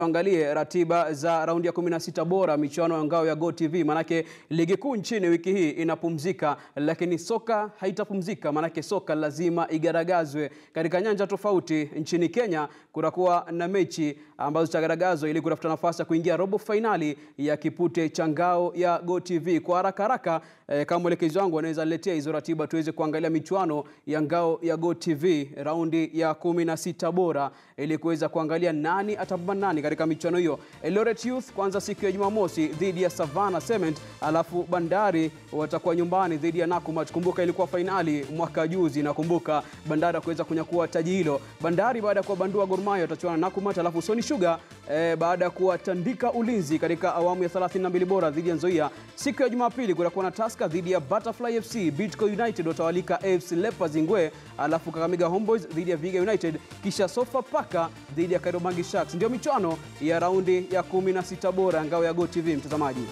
Angalie ratiba za raundi ya 16 bora michuano ya ngao ya GOtv, manake ligi kuu nchini wiki hii inapumzika, lakini soka haitapumzika, manake soka lazima igaragazwe katika nyanja tofauti. Nchini Kenya kutakuwa na mechi ambazo zitagaragazwa ili kutafuta nafasi ya kuingia robo finali ya kipute cha ngao ya GOtv. Kwa haraka kama mwelekezi wangu anaweza letea hizo ratiba tuweze kuangalia michuano ya ngao ya GOtv raundi ya 16 bora ili kuweza kuangalia nani atapambana nani katika michuano hiyo. Eldoret Youth kwanza siku ya Jumamosi dhidi ya Savannah Cement, alafu Bandari watakuwa nyumbani dhidi ya Nakumatt. Kumbuka ilikuwa finali mwaka juzi, nakumbuka Bandari kuweza kunyakua taji hilo. Bandari baada ya kuwabandua Gor Mahia watachuana na Nakumatt, alafu Sony Sugar baada ya kuwatandika Ulinzi katika awamu ya 32 bora dhidi ya Nzoia. Siku ya Jumapili kutakuwa na Tusker dhidi ya Butterfly FC, Bidco United watawalika AFC Leopards Ingwe, alafu Kakamega Homeboys dhidi ya Vihiga United, kisha Sofapaka dhidi ya Kariobangi Sharks. Ndio michuano ya raundi ya 16 bora ngao ya GOtv, mtazamaji.